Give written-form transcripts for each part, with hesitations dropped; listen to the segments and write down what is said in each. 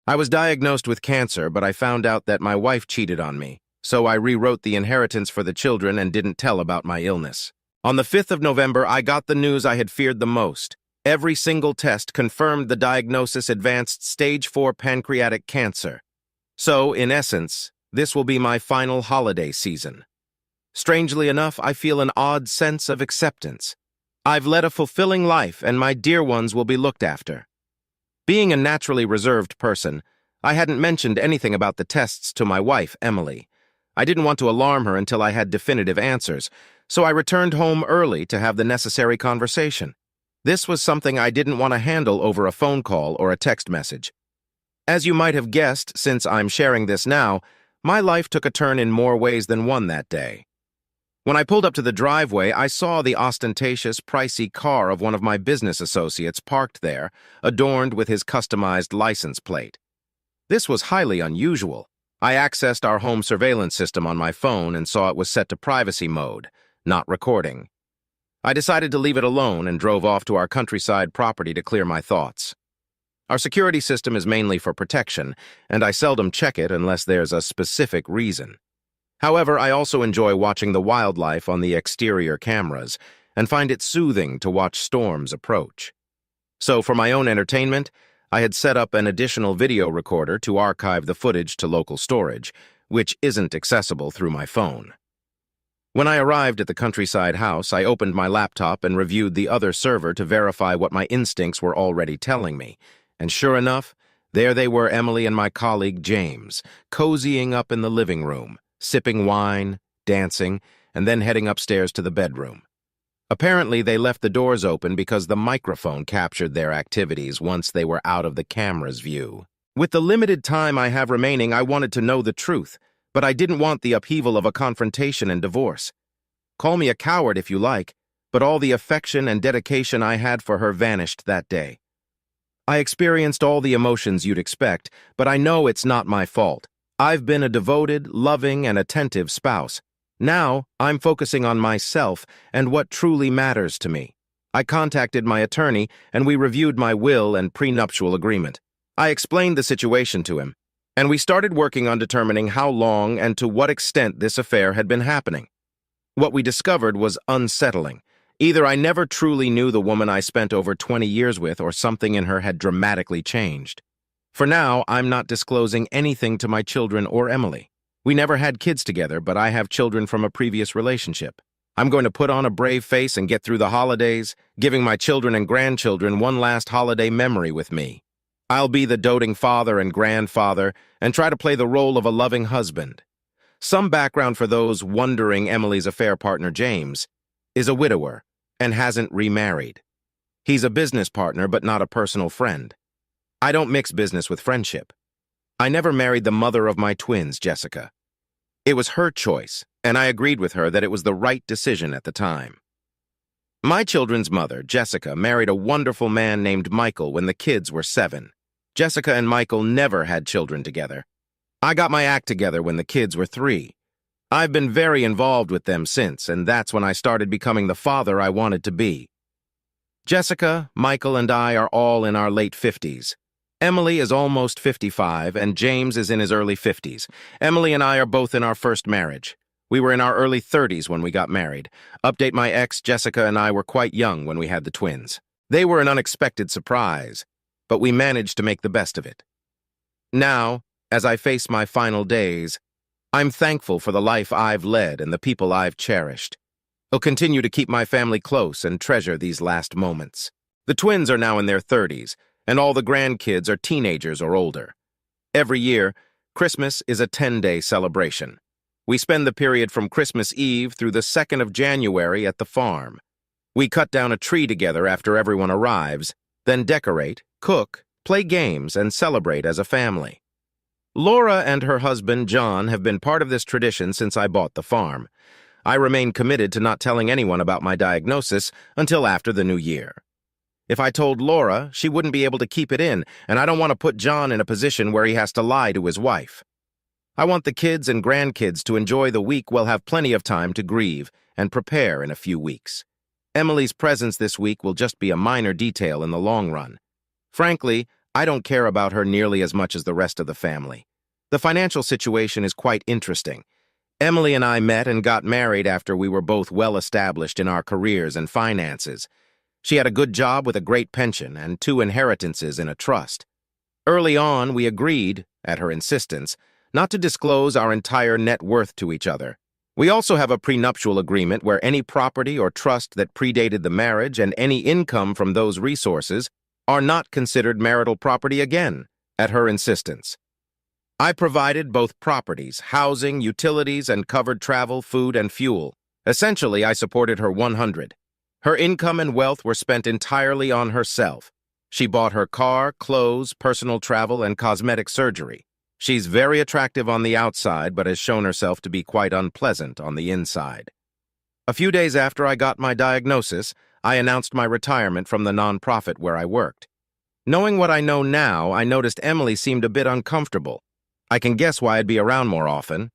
I was diagnosed with cancer, but I found out that my wife cheated on me, so I rewrote the inheritance for the children and didn't tell about my illness. On the 5th of November, I got the news I had feared the most. Every single test confirmed the diagnosis: advanced stage 4 pancreatic cancer. So, in essence, this will be my final holiday season. Strangely enough, I feel an odd sense of acceptance. I've led a fulfilling life, and my dear ones will be looked after. Being a naturally reserved person, I hadn't mentioned anything about the tests to my wife, Emily. I didn't want to alarm her until I had definitive answers, so I returned home early to have the necessary conversation. This was something I didn't want to handle over a phone call or a text message. As you might have guessed, since I'm sharing this now, my life took a turn in more ways than one that day. When I pulled up to the driveway, I saw the ostentatious, pricey car of one of my business associates parked there, adorned with his customized license plate. This was highly unusual. I accessed our home surveillance system on my phone and saw it was set to privacy mode, not recording. I decided to leave it alone and drove off to our countryside property to clear my thoughts. Our security system is mainly for protection, and I seldom check it unless there's a specific reason. However, I also enjoy watching the wildlife on the exterior cameras and find it soothing to watch storms approach. So, for my own entertainment, I had set up an additional video recorder to archive the footage to local storage, which isn't accessible through my phone. When I arrived at the countryside house, I opened my laptop and reviewed the other server to verify what my instincts were already telling me. And sure enough, there they were, Emily and my colleague James, cozying up in the living room, sipping wine, dancing, and then heading upstairs to the bedroom. Apparently, they left the doors open because the microphone captured their activities once they were out of the camera's view. With the limited time I have remaining, I wanted to know the truth, but I didn't want the upheaval of a confrontation and divorce. Call me a coward if you like, but all the affection and dedication I had for her vanished that day. I experienced all the emotions you'd expect, but I know it's not my fault. I've been a devoted, loving, and attentive spouse. Now, I'm focusing on myself and what truly matters to me. I contacted my attorney, and we reviewed my will and prenuptial agreement. I explained the situation to him, and we started working on determining how long and to what extent this affair had been happening. What we discovered was unsettling. Either I never truly knew the woman I spent over 20 years with, or something in her had dramatically changed. For now, I'm not disclosing anything to my children or Emily. We never had kids together, but I have children from a previous relationship. I'm going to put on a brave face and get through the holidays, giving my children and grandchildren one last holiday memory with me. I'll be the doting father and grandfather and try to play the role of a loving husband. Some background for those wondering: Emily's affair partner, James, is a widower and hasn't remarried. He's a business partner, but not a personal friend. I don't mix business with friendship. I never married the mother of my twins, Jessica. It was her choice, and I agreed with her that it was the right decision at the time. My children's mother, Jessica, married a wonderful man named Michael when the kids were 7. Jessica and Michael never had children together. I got my act together when the kids were 3. I've been very involved with them since, and that's when I started becoming the father I wanted to be. Jessica, Michael, and I are all in our late 50s. Emily is almost 55, and James is in his early 50s. Emily and I are both in our first marriage. We were in our early 30s when we got married. Update: my ex, Jessica, and I were quite young when we had the twins. They were an unexpected surprise, but we managed to make the best of it. Now, as I face my final days, I'm thankful for the life I've led and the people I've cherished. I'll continue to keep my family close and treasure these last moments. The twins are now in their 30s, and all the grandkids are teenagers or older. Every year, Christmas is a 10-day celebration. We spend the period from Christmas Eve through the 2nd of January at the farm. We cut down a tree together after everyone arrives, then decorate, cook, play games, and celebrate as a family. Laura and her husband, John, have been part of this tradition since I bought the farm. I remain committed to not telling anyone about my diagnosis until after the new year. If I told Laura, she wouldn't be able to keep it in, and I don't want to put John in a position where he has to lie to his wife. I want the kids and grandkids to enjoy the week. We'll have plenty of time to grieve and prepare in a few weeks. Emily's presence this week will just be a minor detail in the long run. Frankly, I don't care about her nearly as much as the rest of the family. The financial situation is quite interesting. Emily and I met and got married after we were both well established in our careers and finances. She had a good job with a great pension and 2 inheritances in a trust. Early on, we agreed, at her insistence, not to disclose our entire net worth to each other. We also have a prenuptial agreement where any property or trust that predated the marriage and any income from those resources are not considered marital property again, at her insistence. I provided both properties, housing, utilities, and covered travel, food, and fuel. Essentially, I supported her 100. Her income and wealth were spent entirely on herself. She bought her car, clothes, personal travel, and cosmetic surgery. She's very attractive on the outside, but has shown herself to be quite unpleasant on the inside. A few days after I got my diagnosis, I announced my retirement from the nonprofit where I worked. Knowing what I know now, I noticed Emily seemed a bit uncomfortable. I can guess why I'd be around more often.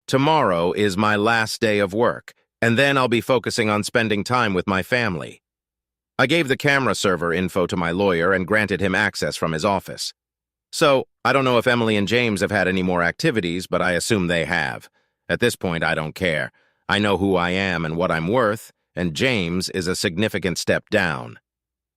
Tomorrow is my last day of work, and then I'll be focusing on spending time with my family. I gave the camera server info to my lawyer and granted him access from his office. So, I don't know if Emily and James have had any more activities, but I assume they have. At this point, I don't care. I know who I am and what I'm worth, and James is a significant step down.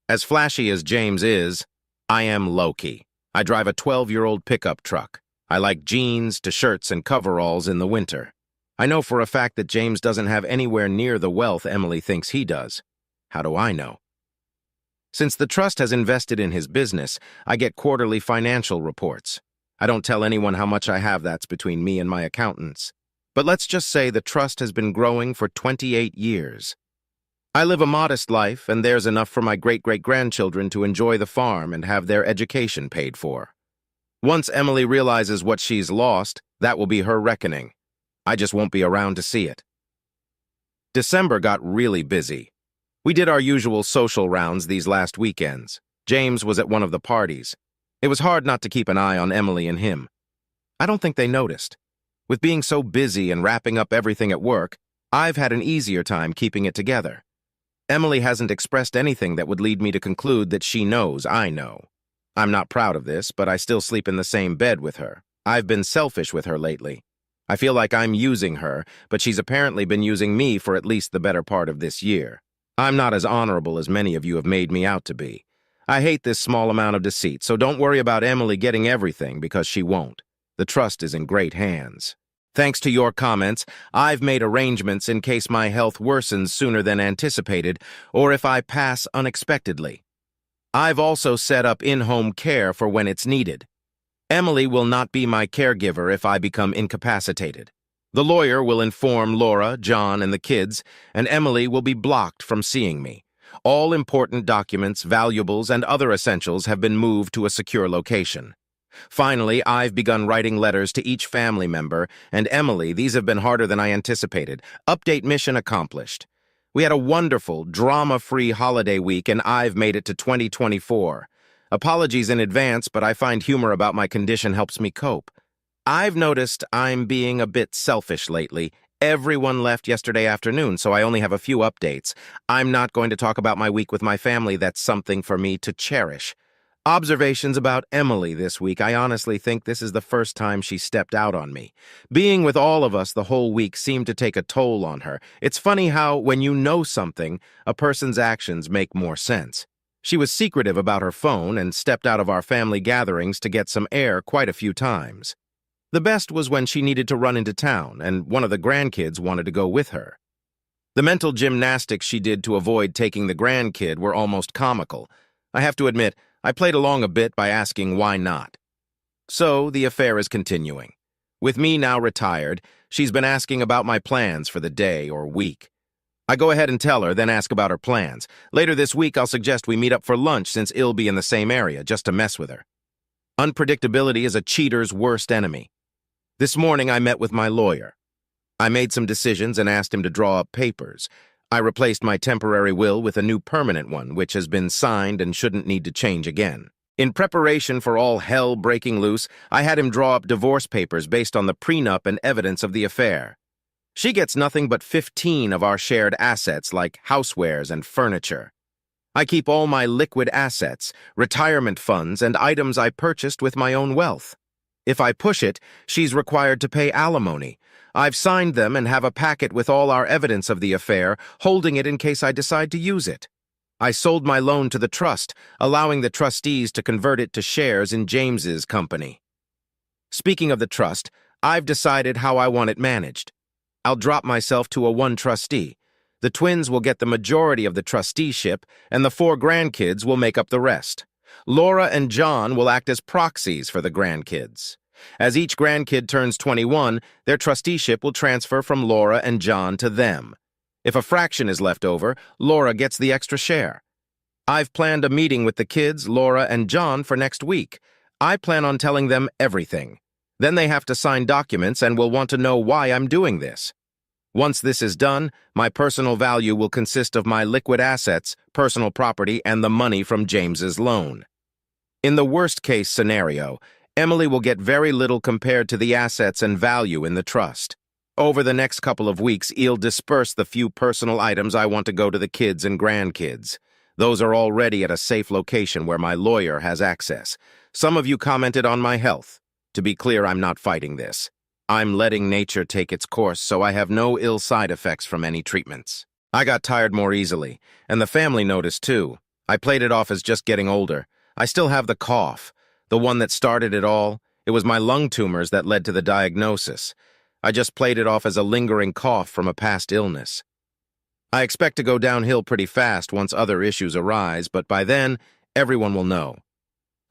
As flashy as James is, I am low-key. I drive a 12-year-old pickup truck. I like jeans to shirts and coveralls in the winter. I know for a fact that James doesn't have anywhere near the wealth Emily thinks he does. How do I know? Since the trust has invested in his business, I get quarterly financial reports. I don't tell anyone how much I have. That's between me and my accountants. But let's just say the trust has been growing for 28 years. I live a modest life, and there's enough for my great-great-grandchildren to enjoy the farm and have their education paid for. Once Emily realizes what she's lost, that will be her reckoning. I just won't be around to see it. December got really busy. We did our usual social rounds these last weekends. James was at one of the parties. It was hard not to keep an eye on Emily and him. I don't think they noticed. With being so busy and wrapping up everything at work, I've had an easier time keeping it together. Emily hasn't expressed anything that would lead me to conclude that she knows I know. I'm not proud of this, but I still sleep in the same bed with her. I've been selfish with her lately. I feel like I'm using her, but she's apparently been using me for at least the better part of this year. I'm not as honorable as many of you have made me out to be. I hate this small amount of deceit, so don't worry about Emily getting everything because she won't. The trust is in great hands. Thanks to your comments, I've made arrangements in case my health worsens sooner than anticipated or if I pass unexpectedly. I've also set up in-home care for when it's needed. Emily will not be my caregiver if I become incapacitated. The lawyer will inform Laura, John, and the kids, and Emily will be blocked from seeing me. All important documents, valuables, and other essentials have been moved to a secure location. Finally, I've begun writing letters to each family member, and Emily, these have been harder than I anticipated. Update mission accomplished. We had a wonderful, drama-free holiday week, and I've made it to 2024. Apologies in advance, but I find humor about my condition helps me cope. I've noticed I'm being a bit selfish lately. Everyone left yesterday afternoon, so I only have a few updates. I'm not going to talk about my week with my family. That's something for me to cherish. Observations about Emily this week. I honestly think this is the first time she stepped out on me. Being with all of us the whole week seemed to take a toll on her. It's funny how, when you know something, a person's actions make more sense. She was secretive about her phone and stepped out of our family gatherings to get some air quite a few times. The best was when she needed to run into town, and one of the grandkids wanted to go with her. The mental gymnastics she did to avoid taking the grandkid were almost comical. I have to admit, I played along a bit by asking why not. So, the affair is continuing. With me now retired, she's been asking about my plans for the day or week. I go ahead and tell her, then ask about her plans. Later this week, I'll suggest we meet up for lunch since I'll be in the same area, just to mess with her. Unpredictability is a cheater's worst enemy. This morning, I met with my lawyer. I made some decisions and asked him to draw up papers. I replaced my temporary will with a new permanent one, which has been signed and shouldn't need to change again. In preparation for all hell breaking loose, I had him draw up divorce papers based on the prenup and evidence of the affair. She gets nothing but 15 of our shared assets like housewares and furniture. I keep all my liquid assets, retirement funds, and items I purchased with my own wealth. If I push it, she's required to pay alimony. I've signed them and have a packet with all our evidence of the affair, holding it in case I decide to use it. I sold my loan to the trust, allowing the trustees to convert it to shares in James's company. Speaking of the trust, I've decided how I want it managed. I'll drop myself to a one trustee. The twins will get the majority of the trusteeship, and the 4 grandkids will make up the rest. Laura and John will act as proxies for the grandkids. As each grandkid turns 21, their trusteeship will transfer from Laura and John to them. If a fraction is left over, Laura gets the extra share. I've planned a meeting with the kids, Laura and John, for next week. I plan on telling them everything. Then they have to sign documents and will want to know why I'm doing this. Once this is done, my personal value will consist of my liquid assets, personal property, and the money from James's loan. In the worst-case scenario, Emily will get very little compared to the assets and value in the trust. Over the next couple of weeks, I'll disperse the few personal items I want to go to the kids and grandkids. Those are already at a safe location where my lawyer has access. Some of you commented on my health. To be clear, I'm not fighting this. I'm letting nature take its course, so I have no ill side effects from any treatments. I got tired more easily, and the family noticed too. I played it off as just getting older. I still have the cough, the one that started it all. It was my lung tumors that led to the diagnosis. I just played it off as a lingering cough from a past illness. I expect to go downhill pretty fast once other issues arise, but by then, everyone will know.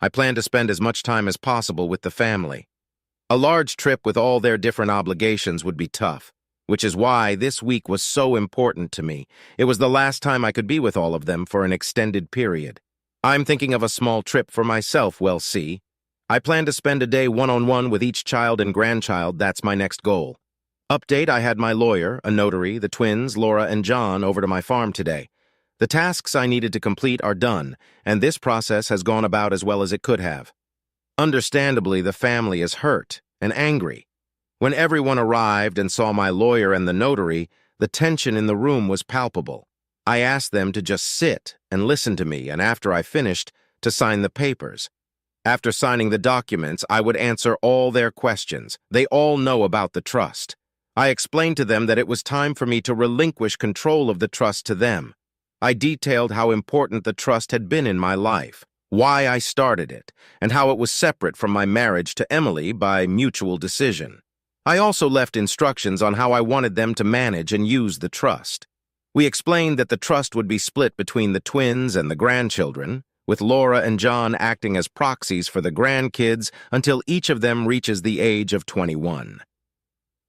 I plan to spend as much time as possible with the family. A large trip with all their different obligations would be tough, which is why this week was so important to me. It was the last time I could be with all of them for an extended period. I'm thinking of a small trip for myself, well, see. I plan to spend a day one-on-one with each child and grandchild. That's my next goal. Update, I had my lawyer, a notary, the twins, Laura and John, over to my farm today. The tasks I needed to complete are done, and this process has gone about as well as it could have. Understandably, the family is hurt and angry. When everyone arrived and saw my lawyer and the notary, the tension in the room was palpable. I asked them to just sit and listen to me, and after I finished, to sign the papers. After signing the documents, I would answer all their questions. They all know about the trust. I explained to them that it was time for me to relinquish control of the trust to them. I detailed how important the trust had been in my life, why I started it, and how it was separate from my marriage to Emily by mutual decision. I also left instructions on how I wanted them to manage and use the trust. We explained that the trust would be split between the twins and the grandchildren, with Laura and John acting as proxies for the grandkids until each of them reaches the age of 21.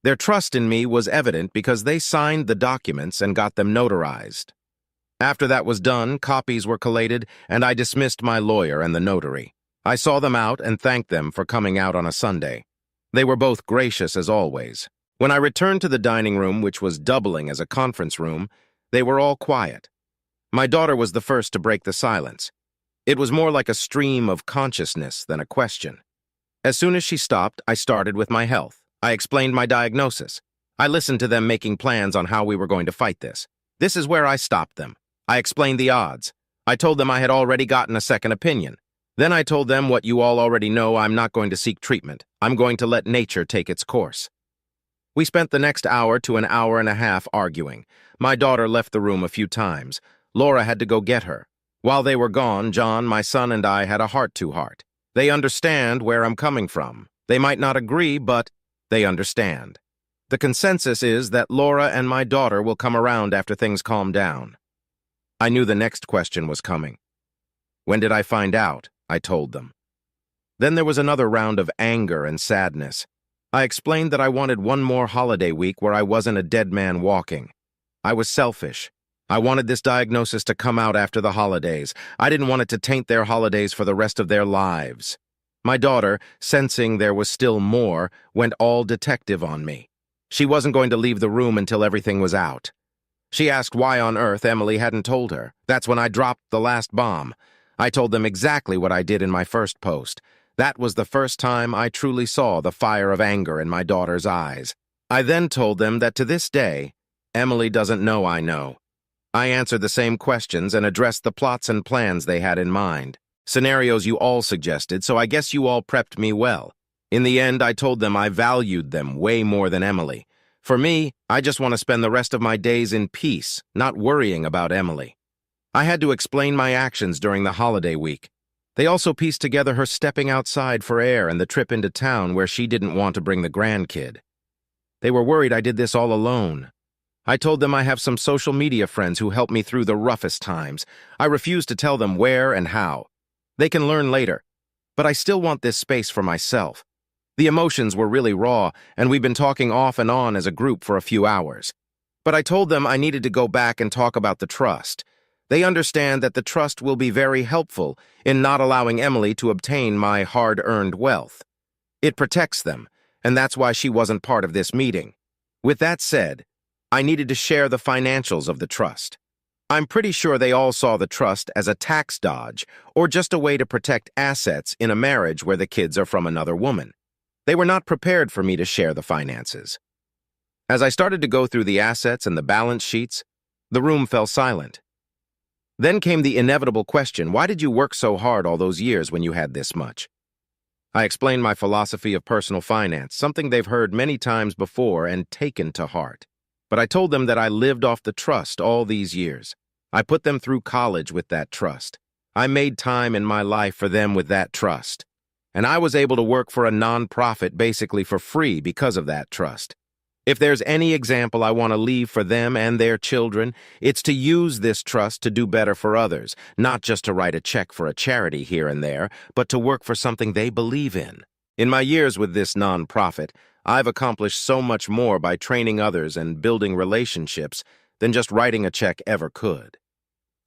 Their trust in me was evident because they signed the documents and got them notarized. After that was done, copies were collated, and I dismissed my lawyer and the notary. I saw them out and thanked them for coming out on a Sunday. They were both gracious as always. When I returned to the dining room, which was doubling as a conference room, they were all quiet. My daughter was the first to break the silence. It was more like a stream of consciousness than a question. As soon as she stopped, I started with my health. I explained my diagnosis. I listened to them making plans on how we were going to fight this. This is where I stopped them. I explained the odds. I told them I had already gotten a second opinion. Then I told them what you all already know. I'm not going to seek treatment. I'm going to let nature take its course. We spent the next hour to an hour and a half arguing. My daughter left the room a few times. Laura had to go get her. While they were gone, John, my son, and I had a heart-to-heart. They understand where I'm coming from. They might not agree, but they understand. The consensus is that Laura and my daughter will come around after things calm down. I knew the next question was coming. When did I find out? I told them. Then there was another round of anger and sadness. I explained that I wanted one more holiday week where I wasn't a dead man walking. I was selfish. I wanted this diagnosis to come out after the holidays. I didn't want it to taint their holidays for the rest of their lives. My daughter, sensing there was still more, went all detective on me. She wasn't going to leave the room until everything was out. She asked why on earth Emily hadn't told her. That's when I dropped the last bomb. I told them exactly what I did in my first post. That was the first time I truly saw the fire of anger in my daughter's eyes. I then told them that to this day, Emily doesn't know I know. I answered the same questions and addressed the plots and plans they had in mind. Scenarios you all suggested, so I guess you all prepped me well. In the end, I told them I valued them way more than Emily. For me, I just want to spend the rest of my days in peace, not worrying about Emily. I had to explain my actions during the holiday week. They also pieced together her stepping outside for air and the trip into town where she didn't want to bring the grandkid. They were worried I did this all alone. I told them I have some social media friends who helped me through the roughest times. I refused to tell them where and how. They can learn later, but I still want this space for myself. The emotions were really raw, and we've been talking off and on as a group for a few hours. But I told them I needed to go back and talk about the trust. They understand that the trust will be very helpful in not allowing Emily to obtain my hard-earned wealth. It protects them, and that's why she wasn't part of this meeting. With that said, I needed to share the financials of the trust. I'm pretty sure they all saw the trust as a tax dodge or just a way to protect assets in a marriage where the kids are from another woman. They were not prepared for me to share the finances. As I started to go through the assets and the balance sheets, the room fell silent. Then came the inevitable question, why did you work so hard all those years when you had this much? I explained my philosophy of personal finance, something they've heard many times before and taken to heart. But I told them that I lived off the trust all these years. I put them through college with that trust. I made time in my life for them with that trust. And I was able to work for a non-profit basically for free because of that trust. If there's any example I want to leave for them and their children, it's to use this trust to do better for others, not just to write a check for a charity here and there, but to work for something they believe in. In my years with this non-profit, I've accomplished so much more by training others and building relationships than just writing a check ever could.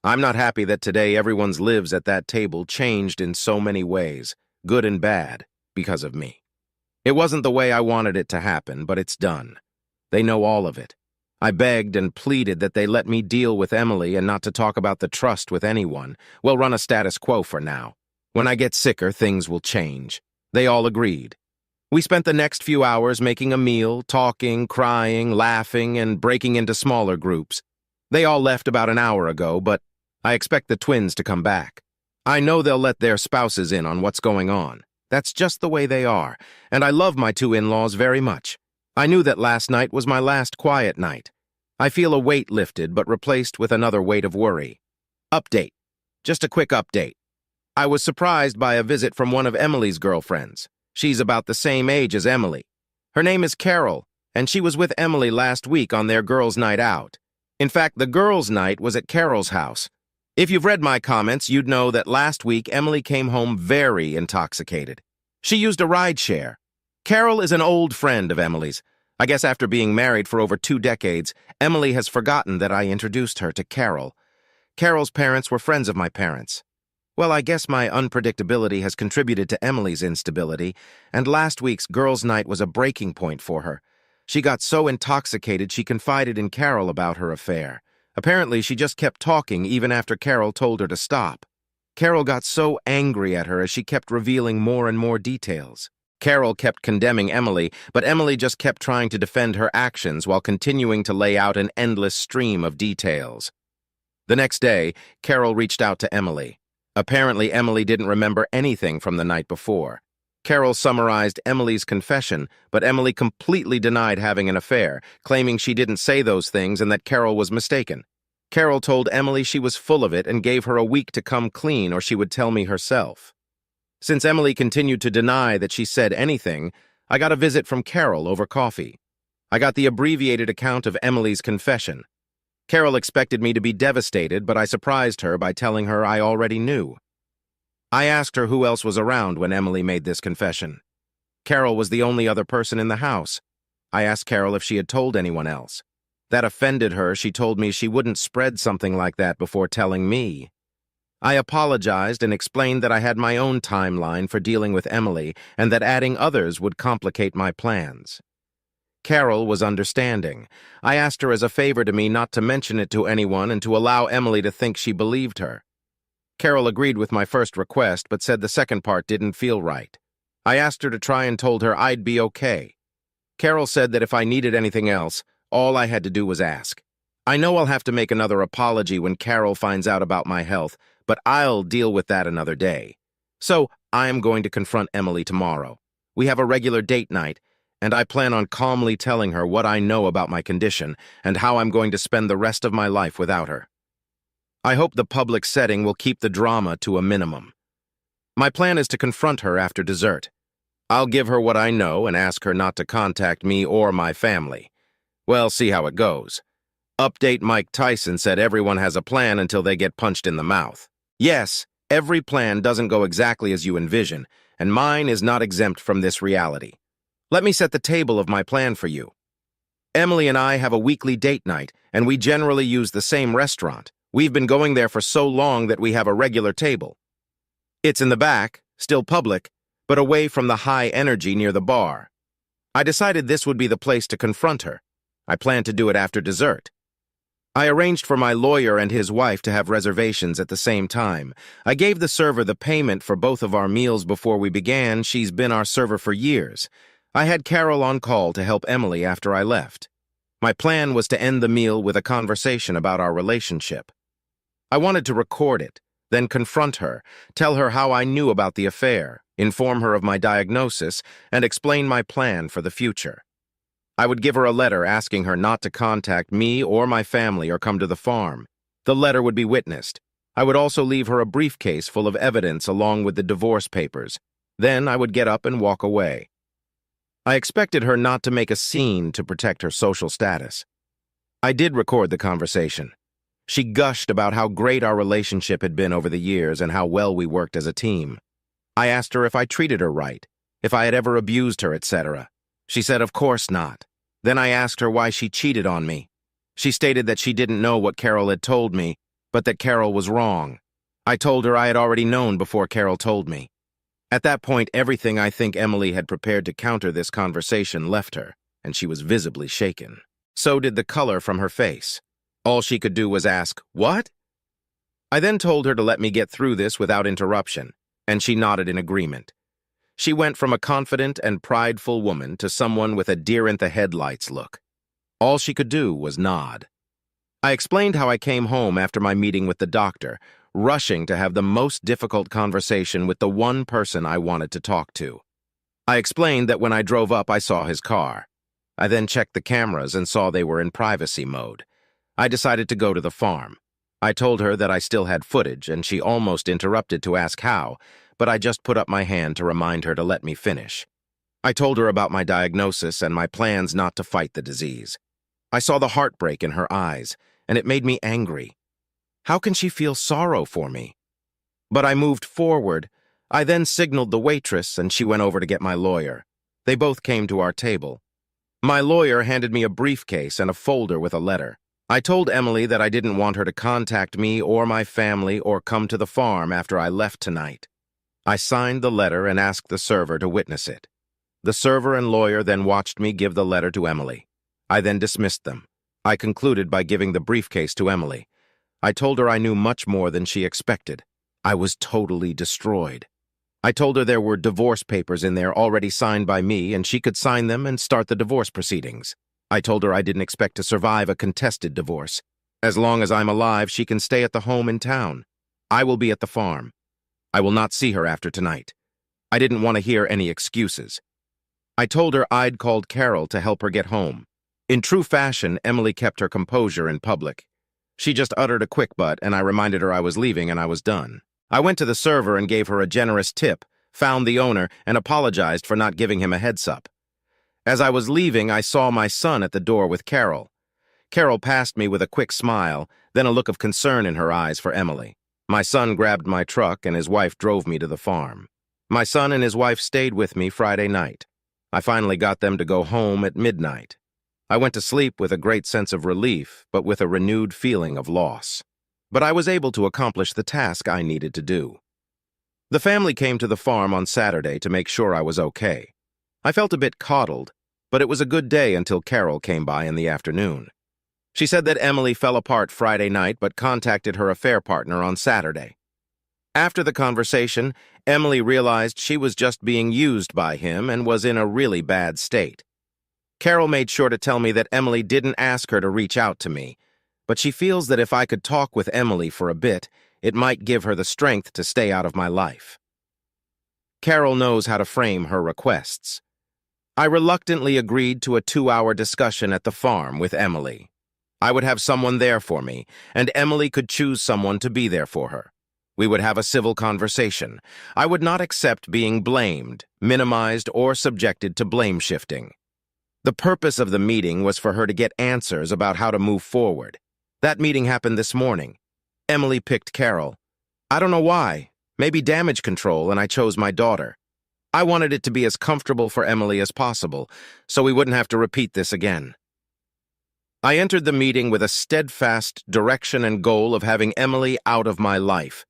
I'm not happy that today everyone's lives at that table changed in so many ways, good and bad, because of me. It wasn't the way I wanted it to happen, but it's done. They know all of it. I begged and pleaded that they let me deal with Emily and not to talk about the trust with anyone. We'll run a status quo for now. When I get sicker, things will change. They all agreed. We spent the next few hours making a meal, talking, crying, laughing, and breaking into smaller groups. They all left about an hour ago, but I expect the twins to come back. I know they'll let their spouses in on what's going on. That's just the way they are, and I love my two in-laws very much. I knew that last night was my last quiet night. I feel a weight lifted but replaced with another weight of worry. Update. Just a quick update. I was surprised by a visit from one of Emily's girlfriends. She's about the same age as Emily. Her name is Carol, and she was with Emily last week on their girls' night out. In fact, the girls' night was at Carol's house. If you've read my comments, you'd know that last week Emily came home very intoxicated. She used a rideshare. Carol is an old friend of Emily's. I guess after being married for over 2 decades, Emily has forgotten that I introduced her to Carol. Carol's parents were friends of my parents. Well, I guess my unpredictability has contributed to Emily's instability, and last week's girls' night was a breaking point for her. She got so intoxicated she confided in Carol about her affair. Apparently, she just kept talking even after Carol told her to stop. Carol got so angry at her as she kept revealing more and more details. Carol kept condemning Emily, but Emily just kept trying to defend her actions while continuing to lay out an endless stream of details. The next day, Carol reached out to Emily. Apparently, Emily didn't remember anything from the night before. Carol summarized Emily's confession, but Emily completely denied having an affair, claiming she didn't say those things and that Carol was mistaken. Carol told Emily she was full of it and gave her a week to come clean or she would tell me herself. Since Emily continued to deny that she said anything, I got a visit from Carol over coffee. I got the abbreviated account of Emily's confession. Carol expected me to be devastated, but I surprised her by telling her I already knew. I asked her who else was around when Emily made this confession. Carol was the only other person in the house. I asked Carol if she had told anyone else. That offended her. She told me she wouldn't spread something like that before telling me. I apologized and explained that I had my own timeline for dealing with Emily and that adding others would complicate my plans. Carol was understanding. I asked her as a favor to me not to mention it to anyone and to allow Emily to think she believed her. Carol agreed with my first request, but said the second part didn't feel right. I asked her to try and told her I'd be okay. Carol said that if I needed anything else, all I had to do was ask. I know I'll have to make another apology when Carol finds out about my health, but I'll deal with that another day. So, I am going to confront Emily tomorrow. We have a regular date night, and I plan on calmly telling her what I know about my condition and how I'm going to spend the rest of my life without her. I hope the public setting will keep the drama to a minimum. My plan is to confront her after dessert. I'll give her what I know and ask her not to contact me or my family. We'll see how it goes. Update Mike Tyson said everyone has a plan until they get punched in the mouth. Yes, every plan doesn't go exactly as you envision, and mine is not exempt from this reality. Let me set the table of my plan for you. Emily and I have a weekly date night, and we generally use the same restaurant. We've been going there for so long that we have a regular table. It's in the back, still public, but away from the high energy near the bar. I decided this would be the place to confront her. I plan to do it after dessert. I arranged for my lawyer and his wife to have reservations at the same time. I gave the server the payment for both of our meals before we began. She's been our server for years. I had Carol on call to help Emily after I left. My plan was to end the meal with a conversation about our relationship. I wanted to record it, then confront her, tell her how I knew about the affair, inform her of my diagnosis, and explain my plan for the future. I would give her a letter asking her not to contact me or my family or come to the farm. The letter would be witnessed. I would also leave her a briefcase full of evidence along with the divorce papers. Then I would get up and walk away. I expected her not to make a scene to protect her social status. I did record the conversation. She gushed about how great our relationship had been over the years and how well we worked as a team. I asked her if I treated her right, if I had ever abused her, etc. She said, of course not. Then I asked her why she cheated on me. She stated that she didn't know what Carol had told me, but that Carol was wrong. I told her I had already known before Carol told me. At that point, everything I think Emily had prepared to counter this conversation left her, and she was visibly shaken. So did the color from her face. All she could do was ask, "What?" I then told her to let me get through this without interruption, and she nodded in agreement. She went from a confident and prideful woman to someone with a deer-in-the-headlights look. All she could do was nod. I explained how I came home after my meeting with the doctor, rushing to have the most difficult conversation with the one person I wanted to talk to. I explained that when I drove up, I saw his car. I then checked the cameras and saw they were in privacy mode. I decided to go to the farm. I told her that I still had footage, and she almost interrupted to ask how, but I just put up my hand to remind her to let me finish. I told her about my diagnosis and my plans not to fight the disease. I saw the heartbreak in her eyes, and it made me angry. How can she feel sorrow for me? But I moved forward. I then signaled the waitress, and she went over to get my lawyer. They both came to our table. My lawyer handed me a briefcase and a folder with a letter. I told Emily that I didn't want her to contact me or my family or come to the farm after I left tonight. I signed the letter and asked the server to witness it. The server and lawyer then watched me give the letter to Emily. I then dismissed them. I concluded by giving the briefcase to Emily. I told her I knew much more than she expected. I was totally destroyed. I told her there were divorce papers in there already signed by me and she could sign them and start the divorce proceedings. I told her I didn't expect to survive a contested divorce. As long as I'm alive, she can stay at the home in town. I will be at the farm. I will not see her after tonight. I didn't want to hear any excuses. I told her I'd called Carol to help her get home. In true fashion, Emily kept her composure in public. She just uttered a quick butt, and I reminded her I was leaving and I was done. I went to the server and gave her a generous tip, found the owner, and apologized for not giving him a heads-up. As I was leaving, I saw my son at the door with Carol. Carol passed me with a quick smile, then a look of concern in her eyes for Emily. My son grabbed my truck and his wife drove me to the farm. My son and his wife stayed with me Friday night. I finally got them to go home at midnight. I went to sleep with a great sense of relief, but with a renewed feeling of loss. But I was able to accomplish the task I needed to do. The family came to the farm on Saturday to make sure I was okay. I felt a bit coddled, but it was a good day until Carol came by in the afternoon. She said that Emily fell apart Friday night but contacted her affair partner on Saturday. After the conversation, Emily realized she was just being used by him and was in a really bad state. Carol made sure to tell me that Emily didn't ask her to reach out to me, but she feels that if I could talk with Emily for a bit, it might give her the strength to stay out of my life. Carol knows how to frame her requests. I reluctantly agreed to a 2-hour discussion at the farm with Emily. I would have someone there for me, and Emily could choose someone to be there for her. We would have a civil conversation. I would not accept being blamed, minimized, or subjected to blame shifting. The purpose of the meeting was for her to get answers about how to move forward. That meeting happened this morning. Emily picked Carol. I don't know why. Maybe damage control, and I chose my daughter. I wanted it to be as comfortable for Emily as possible, so we wouldn't have to repeat this again. I entered the meeting with a steadfast direction and goal of having Emily out of my life.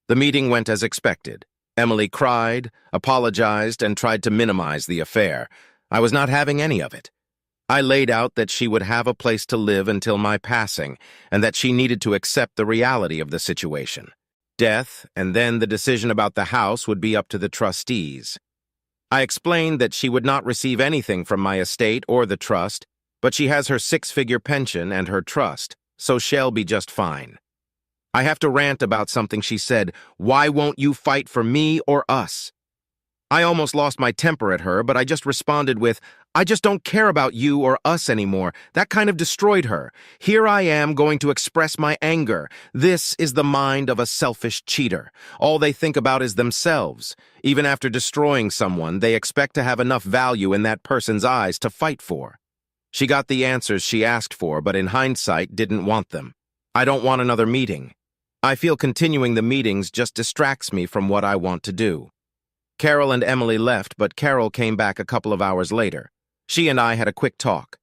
The meeting went as expected. Emily cried, apologized, and tried to minimize the affair. I was not having any of it. I laid out that she would have a place to live until my passing, and that she needed to accept the reality of the situation. Death, and then the decision about the house would be up to the trustees. I explained that she would not receive anything from my estate or the trust, but she has her 6-figure pension and her trust, so she'll be just fine. I have to rant about something she said. Why won't you fight for me or us? I almost lost my temper at her, but I just responded with, I just don't care about you or us anymore. That kind of destroyed her. Here I am going to express my anger. This is the mind of a selfish cheater. All they think about is themselves. Even after destroying someone, they expect to have enough value in that person's eyes to fight for. She got the answers she asked for, but in hindsight didn't want them. I don't want another meeting. I feel continuing the meetings just distracts me from what I want to do. Carol and Emily left, but Carol came back a couple of hours later. She and I had a quick talk.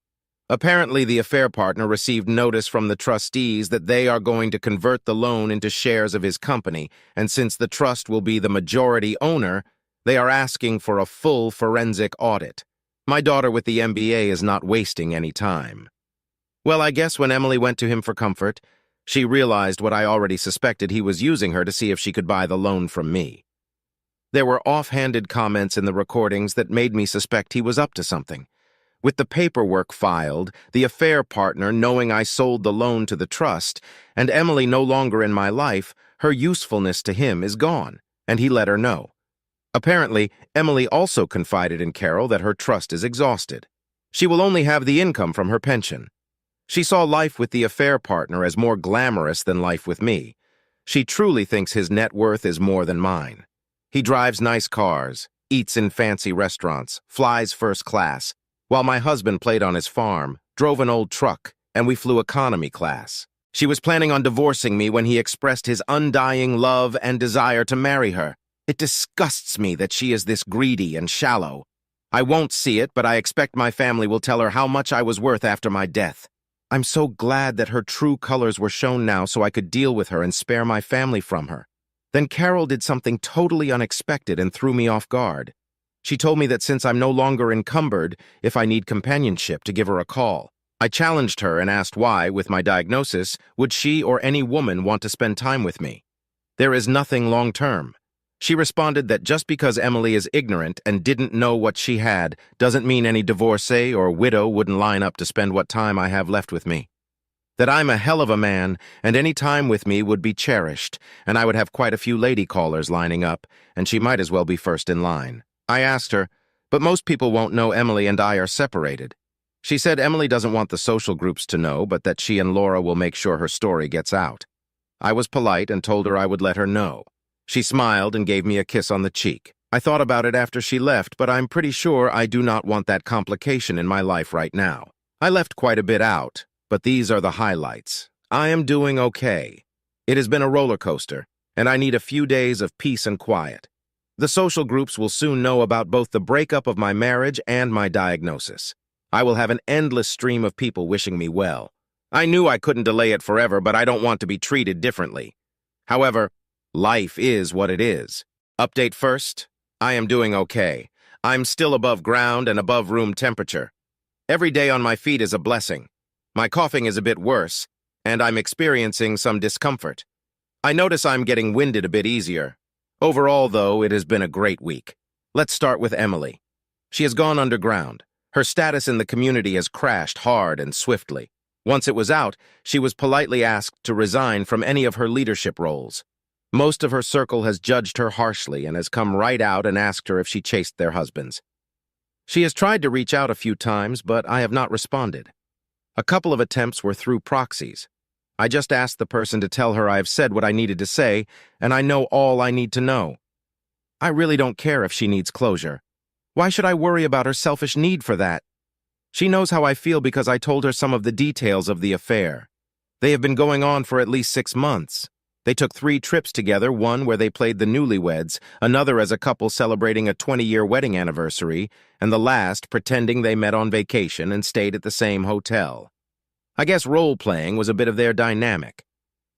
Apparently, the affair partner received notice from the trustees that they are going to convert the loan into shares of his company, and since the trust will be the majority owner, they are asking for a full forensic audit. My daughter with the MBA is not wasting any time. Well, I guess when Emily went to him for comfort, she realized what I already suspected: he was using her to see if she could buy the loan from me. There were offhanded comments in the recordings that made me suspect he was up to something. With the paperwork filed, the affair partner knowing I sold the loan to the trust, and Emily no longer in my life, her usefulness to him is gone, and he let her know. Apparently, Emily also confided in Carol that her trust is exhausted. She will only have the income from her pension. She saw life with the affair partner as more glamorous than life with me. She truly thinks his net worth is more than mine. He drives nice cars, eats in fancy restaurants, flies first class, while my husband played on his farm, drove an old truck, and we flew economy class. She was planning on divorcing me when he expressed his undying love and desire to marry her. It disgusts me that she is this greedy and shallow. I won't see it, but I expect my family will tell her how much I was worth after my death. I'm so glad that her true colors were shown now so I could deal with her and spare my family from her. Then Carol did something totally unexpected and threw me off guard. She told me that since I'm no longer encumbered, if I need companionship, to give her a call. I challenged her and asked why, with my diagnosis, would she or any woman want to spend time with me? There is nothing long-term. She responded that just because Emily is ignorant and didn't know what she had doesn't mean any divorcee or widow wouldn't line up to spend what time I have left with me. That I'm a hell of a man, and any time with me would be cherished, and I would have quite a few lady callers lining up, and she might as well be first in line. I asked her, but most people won't know Emily and I are separated. She said Emily doesn't want the social groups to know, but that she and Laura will make sure her story gets out. I was polite and told her I would let her know. She smiled and gave me a kiss on the cheek. I thought about it after she left, but I'm pretty sure I do not want that complication in my life right now. I left quite a bit out, but these are the highlights. I am doing okay. It has been a roller coaster, and I need a few days of peace and quiet. The social groups will soon know about both the breakup of my marriage and my diagnosis. I will have an endless stream of people wishing me well. I knew I couldn't delay it forever, but I don't want to be treated differently. However, life is what it is. Update first, I am doing okay. I'm still above ground and above room temperature. Every day on my feet is a blessing. My coughing is a bit worse, and I'm experiencing some discomfort. I notice I'm getting winded a bit easier. Overall, though, it has been a great week. Let's start with Emily. She has gone underground. Her status in the community has crashed hard and swiftly. Once it was out, she was politely asked to resign from any of her leadership roles. Most of her circle has judged her harshly and has come right out and asked her if she chased their husbands. She has tried to reach out a few times, but I have not responded. A couple of attempts were through proxies. I just asked the person to tell her I have said what I needed to say, and I know all I need to know. I really don't care if she needs closure. Why should I worry about her selfish need for that? She knows how I feel because I told her some of the details of the affair. They have been going on for at least 6 months. They took 3 trips together, one where they played the newlyweds, another as a couple celebrating a 20-year wedding anniversary, and the last pretending they met on vacation and stayed at the same hotel. I guess role-playing was a bit of their dynamic.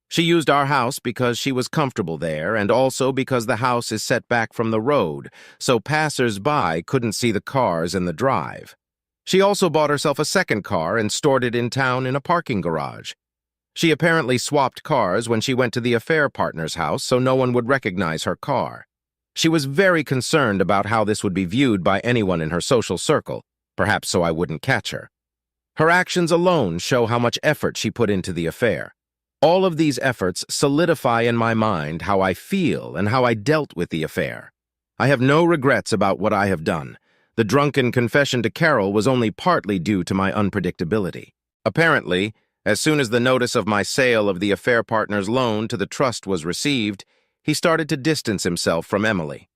She used our house because she was comfortable there, and also because the house is set back from the road, so passers-by couldn't see the cars in the drive. She also bought herself a second car and stored it in town in a parking garage. She apparently swapped cars when she went to the affair partner's house so no one would recognize her car. She was very concerned about how this would be viewed by anyone in her social circle, perhaps so I wouldn't catch her. Her actions alone show how much effort she put into the affair. All of these efforts solidify in my mind how I feel and how I dealt with the affair. I have no regrets about what I have done. The drunken confession to Carol was only partly due to my unpredictability. Apparently, as soon as the notice of my sale of the affair partner's loan to the trust was received, he started to distance himself from Emily.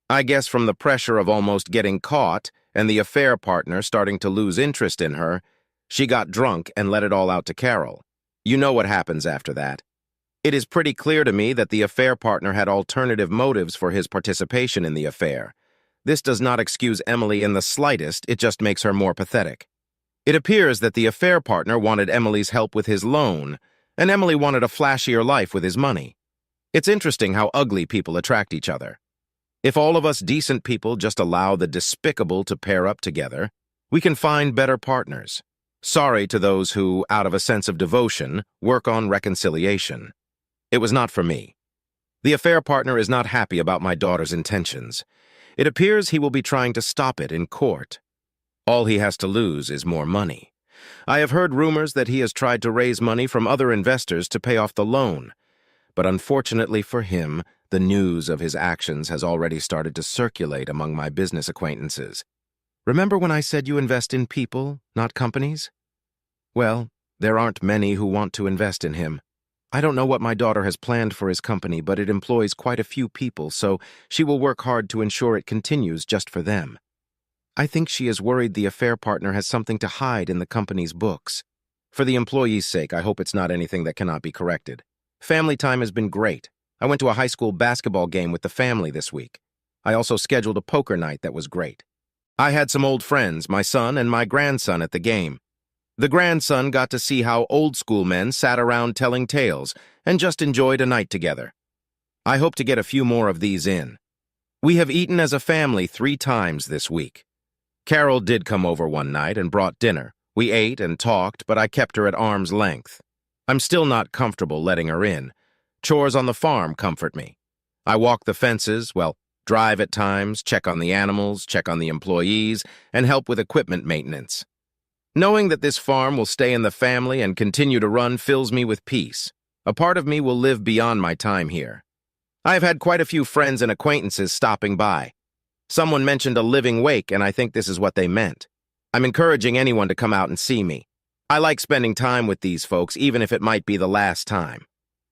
I guess from the pressure of almost getting caught and the affair partner starting to lose interest in her, she got drunk and let it all out to Carol. You know what happens after that. It is pretty clear to me that the affair partner had alternative motives for his participation in the affair. This does not excuse Emily in the slightest, it just makes her more pathetic. It appears that the affair partner wanted Emily's help with his loan, and Emily wanted a flashier life with his money. It's interesting how ugly people attract each other. If all of us decent people just allow the despicable to pair up together, we can find better partners. Sorry to those who, out of a sense of devotion, work on reconciliation. It was not for me. The affair partner is not happy about my daughter's intentions. It appears he will be trying to stop it in court. All he has to lose is more money. I have heard rumors that he has tried to raise money from other investors to pay off the loan. But unfortunately for him, the news of his actions has already started to circulate among my business acquaintances. Remember when I said you invest in people, not companies? Well, there aren't many who want to invest in him. I don't know what my daughter has planned for his company, but it employs quite a few people, so she will work hard to ensure it continues just for them. I think she is worried the affair partner has something to hide in the company's books. For the employees' sake, I hope it's not anything that cannot be corrected. Family time has been great. I went to a high school basketball game with the family this week. I also scheduled a poker night that was great. I had some old friends, my son and my grandson, at the game. The grandson got to see how old-school men sat around telling tales and just enjoyed a night together. I hope to get a few more of these in. We have eaten as a family 3 times this week. Carol did come over one night and brought dinner. We ate and talked, but I kept her at arm's length. I'm still not comfortable letting her in. Chores on the farm comfort me. I walk the fences, drive at times, check on the animals, check on the employees, and help with equipment maintenance. Knowing that this farm will stay in the family and continue to run fills me with peace. A part of me will live beyond my time here. I have had quite a few friends and acquaintances stopping by. Someone mentioned a living wake, and I think this is what they meant. I'm encouraging anyone to come out and see me. I like spending time with these folks, even if it might be the last time.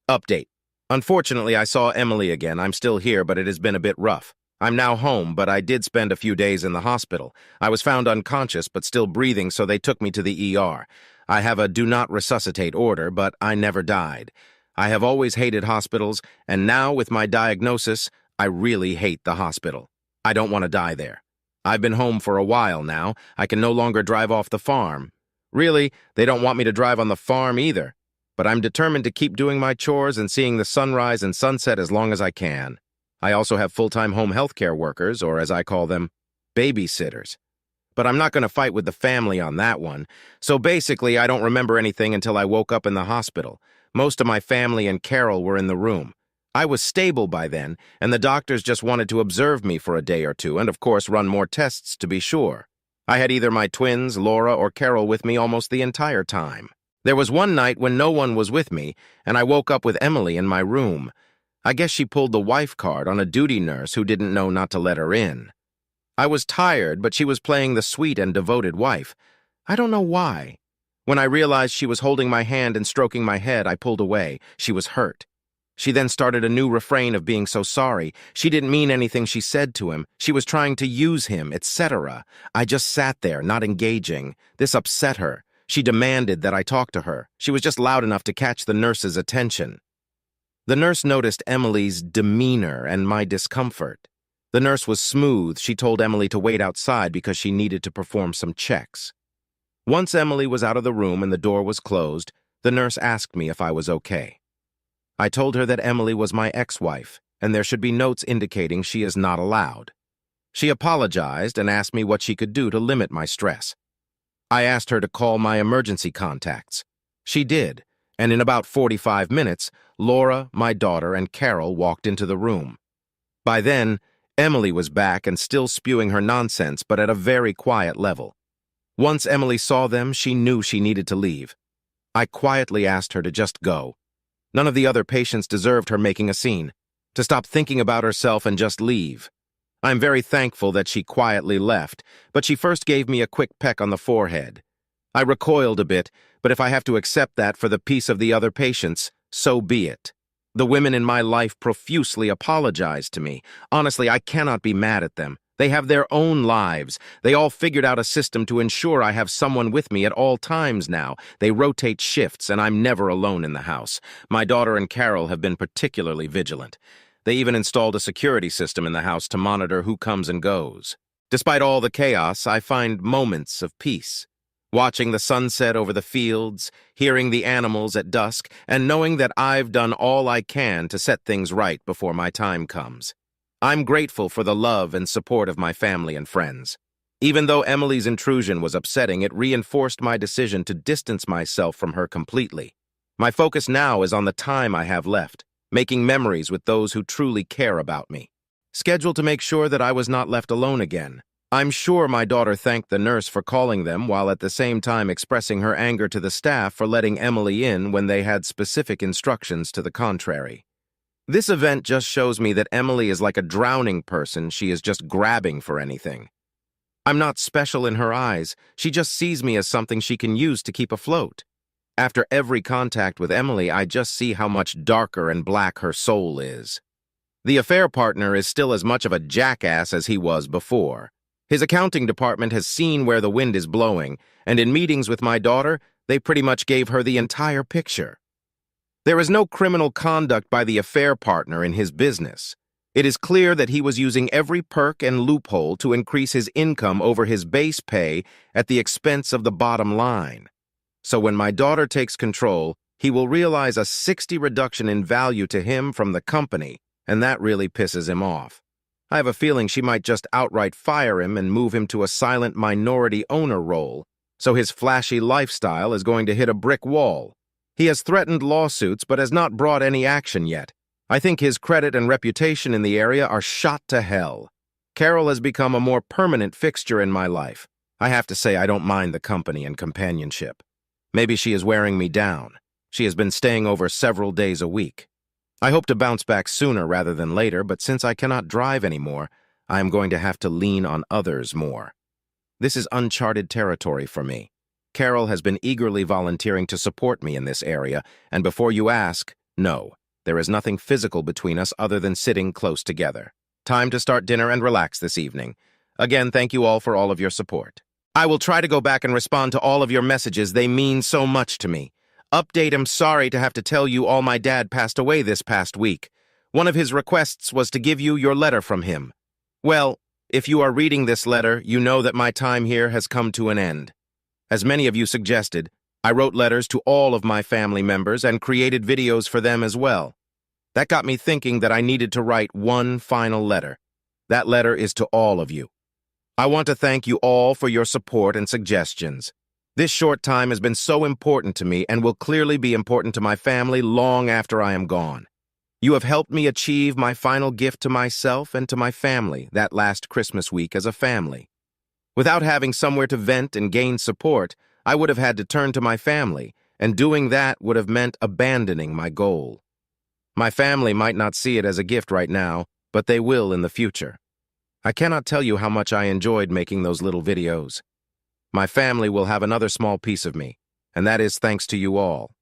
Update. Unfortunately, I saw Emily again. I'm still here, but it has been a bit rough. I'm now home, but I did spend a few days in the hospital. I was found unconscious, but still breathing, so they took me to the ER. I have a do not resuscitate order, but I never died. I have always hated hospitals, and now with my diagnosis, I really hate the hospital. I don't want to die there. I've been home for a while now. I can no longer drive off the farm. Really, they don't want me to drive on the farm either. But I'm determined to keep doing my chores and seeing the sunrise and sunset as long as I can. I also have full-time home health care workers, or as I call them, babysitters. But I'm not going to fight with the family on that one. So basically, I don't remember anything until I woke up in the hospital. Most of my family and Carol were in the room. I was stable by then, and the doctors just wanted to observe me for a day or two and, of course, run more tests to be sure. I had either my twins, Laura, or Carol with me almost the entire time. There was one night when no one was with me, and I woke up with Emily in my room. I guess she pulled the wife card on a duty nurse who didn't know not to let her in. I was tired, but she was playing the sweet and devoted wife. I don't know why. When I realized she was holding my hand and stroking my head, I pulled away. She was hurt. She then started a new refrain of being so sorry. She didn't mean anything she said to him. She was trying to use him, etc. I just sat there, not engaging. This upset her. She demanded that I talk to her. She was just loud enough to catch the nurse's attention. The nurse noticed Emily's demeanor and my discomfort. The nurse was smooth. She told Emily to wait outside because she needed to perform some checks. Once Emily was out of the room and the door was closed, the nurse asked me if I was okay. I told her that Emily was my ex-wife, and there should be notes indicating she is not allowed. She apologized and asked me what she could do to limit my stress. I asked her to call my emergency contacts. She did, and in about 45 minutes, Laura, my daughter, and Carol walked into the room. By then, Emily was back and still spewing her nonsense, but at a very quiet level. Once Emily saw them, she knew she needed to leave. I quietly asked her to just go. None of the other patients deserved her making a scene, to stop thinking about herself and just leave. I'm very thankful that she quietly left, but she first gave me a quick peck on the forehead. I recoiled a bit, but if I have to accept that for the peace of the other patients, so be it. The women in my life profusely apologized to me. Honestly, I cannot be mad at them. They have their own lives. They all figured out a system to ensure I have someone with me at all times now. They rotate shifts, and I'm never alone in the house. My daughter and Carol have been particularly vigilant. They even installed a security system in the house to monitor who comes and goes. Despite all the chaos, I find moments of peace. Watching the sunset over the fields, hearing the animals at dusk, and knowing that I've done all I can to set things right before my time comes. I'm grateful for the love and support of my family and friends. Even though Emily's intrusion was upsetting, it reinforced my decision to distance myself from her completely. My focus now is on the time I have left, making memories with those who truly care about me. Scheduled to make sure that I was not left alone again. I'm sure my daughter thanked the nurse for calling them while at the same time expressing her anger to the staff for letting Emily in when they had specific instructions to the contrary. This event just shows me that Emily is like a drowning person. She is just grabbing for anything. I'm not special in her eyes. She just sees me as something she can use to keep afloat. After every contact with Emily, I just see how much darker and black her soul is. The affair partner is still as much of a jackass as he was before. His accounting department has seen where the wind is blowing, and in meetings with my daughter, they pretty much gave her the entire picture. There is no criminal conduct by the affair partner in his business. It is clear that he was using every perk and loophole to increase his income over his base pay at the expense of the bottom line. So when my daughter takes control, he will realize a 60% reduction in value to him from the company, and that really pisses him off. I have a feeling she might just outright fire him and move him to a silent minority owner role, so his flashy lifestyle is going to hit a brick wall. He has threatened lawsuits but has not brought any action yet. I think his credit and reputation in the area are shot to hell. Carol has become a more permanent fixture in my life. I have to say I don't mind the company and companionship. Maybe she is wearing me down. She has been staying over several days a week. I hope to bounce back sooner rather than later, but since I cannot drive anymore, I am going to have to lean on others more. This is uncharted territory for me. Carol has been eagerly volunteering to support me in this area, and before you ask, no, there is nothing physical between us other than sitting close together. Time to start dinner and relax this evening. Again, thank you all for all of your support. I will try to go back and respond to all of your messages. They mean so much to me. Update, I'm sorry to have to tell you all my dad passed away this past week. One of his requests was to give you your letter from him. Well, if you are reading this letter, you know that my time here has come to an end. As many of you suggested, I wrote letters to all of my family members and created videos for them as well. That got me thinking that I needed to write one final letter. That letter is to all of you. I want to thank you all for your support and suggestions. This short time has been so important to me and will clearly be important to my family long after I am gone. You have helped me achieve my final gift to myself and to my family that last Christmas week as a family. Without having somewhere to vent and gain support, I would have had to turn to my family, and doing that would have meant abandoning my goal. My family might not see it as a gift right now, but they will in the future. I cannot tell you how much I enjoyed making those little videos. My family will have another small piece of me, and that is thanks to you all.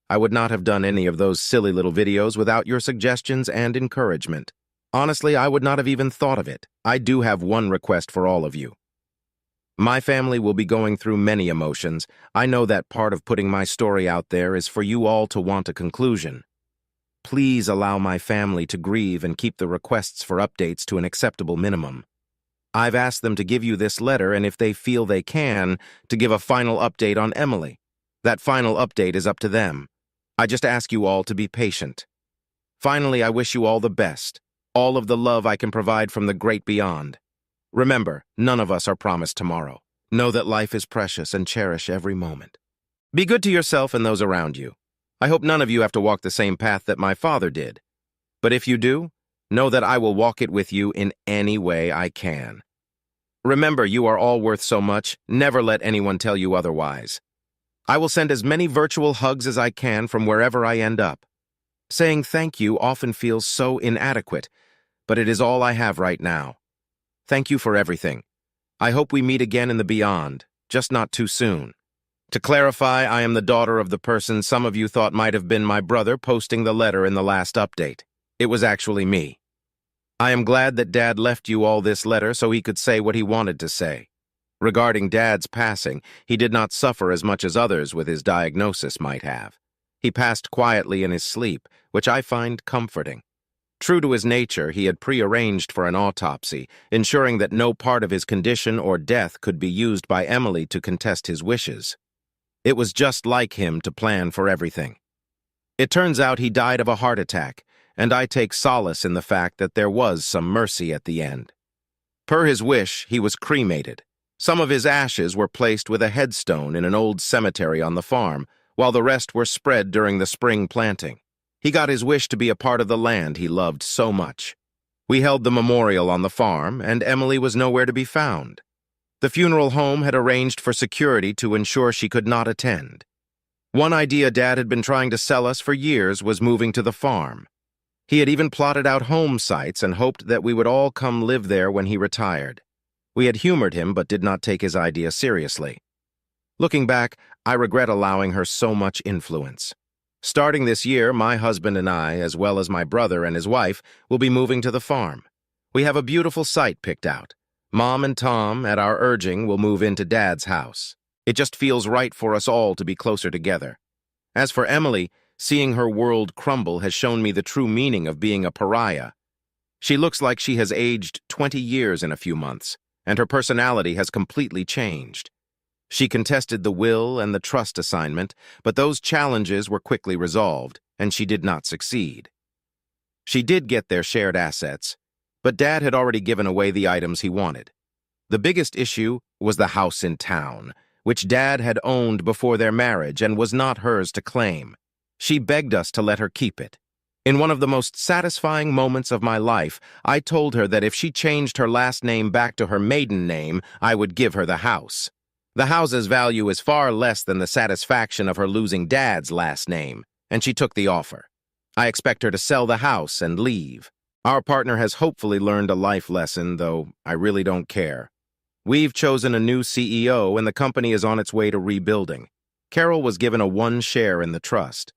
I would not have done any of those silly little videos without your suggestions and encouragement. Honestly, I would not have even thought of it. I do have one request for all of you. My family will be going through many emotions. I know that part of putting my story out there is for you all to want a conclusion. Please allow my family to grieve and keep the requests for updates to an acceptable minimum. I've asked them to give you this letter, and if they feel they can, to give a final update on Emily. That final update is up to them. I just ask you all to be patient. Finally, I wish you all the best, all of the love I can provide from the great beyond. Remember, none of us are promised tomorrow. Know that life is precious and cherish every moment. Be good to yourself and those around you. I hope none of you have to walk the same path that my father did. But if you do, know that I will walk it with you in any way I can. Remember, you are all worth so much. Never let anyone tell you otherwise. I will send as many virtual hugs as I can from wherever I end up. Saying thank you often feels so inadequate, but it is all I have right now. Thank you for everything. I hope we meet again in the beyond, just not too soon. To clarify, I am the daughter of the person some of you thought might have been my brother posting the letter in the last update. It was actually me. I am glad that Dad left you all this letter so he could say what he wanted to say. Regarding Dad's passing, he did not suffer as much as others with his diagnosis might have. He passed quietly in his sleep, which I find comforting. True to his nature, he had prearranged for an autopsy, ensuring that no part of his condition or death could be used by Emily to contest his wishes. It was just like him to plan for everything. It turns out he died of a heart attack, and I take solace in the fact that there was some mercy at the end. Per his wish, he was cremated. Some of his ashes were placed with a headstone in an old cemetery on the farm, while the rest were spread during the spring planting. He got his wish to be a part of the land he loved so much. We held the memorial on the farm, and Emily was nowhere to be found. The funeral home had arranged for security to ensure she could not attend. One idea Dad had been trying to sell us for years was moving to the farm. He had even plotted out home sites and hoped that we would all come live there when he retired. We had humored him but did not take his idea seriously. Looking back, I regret allowing her so much influence. Starting this year, my husband and I, as well as my brother and his wife, will be moving to the farm. We have a beautiful site picked out. Mom and Tom, at our urging, will move into Dad's house. It just feels right for us all to be closer together. As for Emily, seeing her world crumble has shown me the true meaning of being a pariah. She looks like she has aged 20 years in a few months, and her personality has completely changed. She contested the will and the trust assignment, but those challenges were quickly resolved, and she did not succeed. She did get their shared assets, but Dad had already given away the items he wanted. The biggest issue was the house in town, which Dad had owned before their marriage and was not hers to claim. She begged us to let her keep it. In one of the most satisfying moments of my life, I told her that if she changed her last name back to her maiden name, I would give her the house. The house's value is far less than the satisfaction of her losing Dad's last name, and she took the offer. I expect her to sell the house and leave. Our partner has hopefully learned a life lesson, though I really don't care. We've chosen a new CEO, and the company is on its way to rebuilding. Carol was given a 1 share in the trust.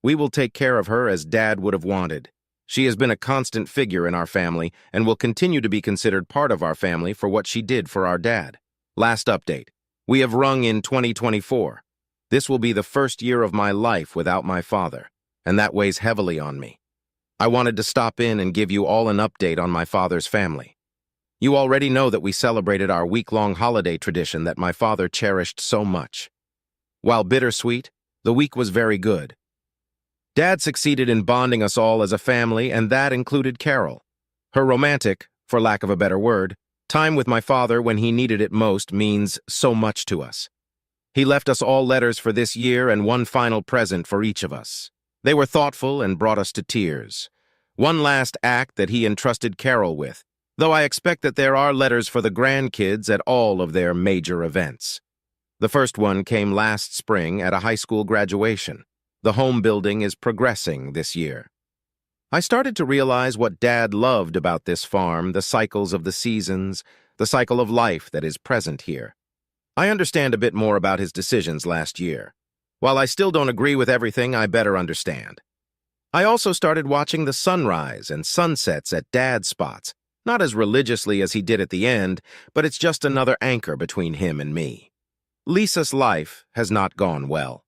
We will take care of her as Dad would have wanted. She has been a constant figure in our family and will continue to be considered part of our family for what she did for our dad. Last update. We have rung in 2024. This will be the first year of my life without my father, and that weighs heavily on me. I wanted to stop in and give you all an update on my father's family. You already know that we celebrated our week-long holiday tradition that my father cherished so much. While bittersweet, the week was very good. Dad succeeded in bonding us all as a family, and that included Carol. Her romantic, for lack of a better word, time with my father when he needed it most means so much to us. He left us all letters for this year and one final present for each of us. They were thoughtful and brought us to tears. One last act that he entrusted Carol with, though I expect that there are letters for the grandkids at all of their major events. The first one came last spring at a high school graduation. The home building is progressing this year. I started to realize what Dad loved about this farm, the cycles of the seasons, the cycle of life that is present here. I understand a bit more about his decisions last year. While I still don't agree with everything, I better understand. I also started watching the sunrise and sunsets at Dad's spots, not as religiously as he did at the end, but it's just another anchor between him and me. Lisa's life has not gone well.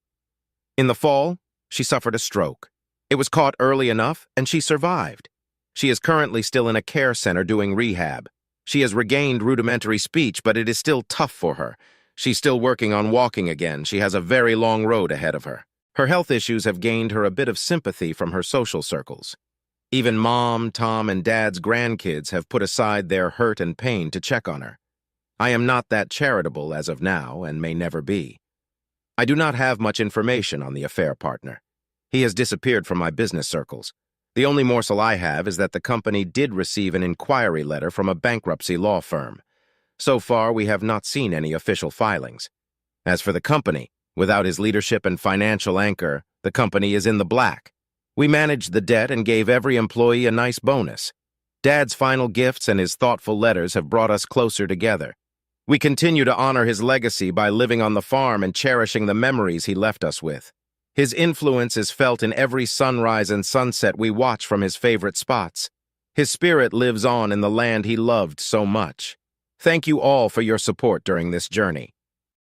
In the fall, she suffered a stroke. It was caught early enough, and she survived. She is currently still in a care center doing rehab. She has regained rudimentary speech, but it is still tough for her. She's still working on walking again. She has a very long road ahead of her. Her health issues have gained her a bit of sympathy from her social circles. Even Mom, Tom, and Dad's grandkids have put aside their hurt and pain to check on her. I am not that charitable as of now, and may never be. I do not have much information on the affair partner. He has disappeared from my business circles. The only morsel I have is that the company did receive an inquiry letter from a bankruptcy law firm. So far, we have not seen any official filings. As for the company, without his leadership and financial anchor, the company is in the black. We managed the debt and gave every employee a nice bonus. Dad's final gifts and his thoughtful letters have brought us closer together. We continue to honor his legacy by living on the farm and cherishing the memories he left us with. His influence is felt in every sunrise and sunset we watch from his favorite spots. His spirit lives on in the land he loved so much. Thank you all for your support during this journey.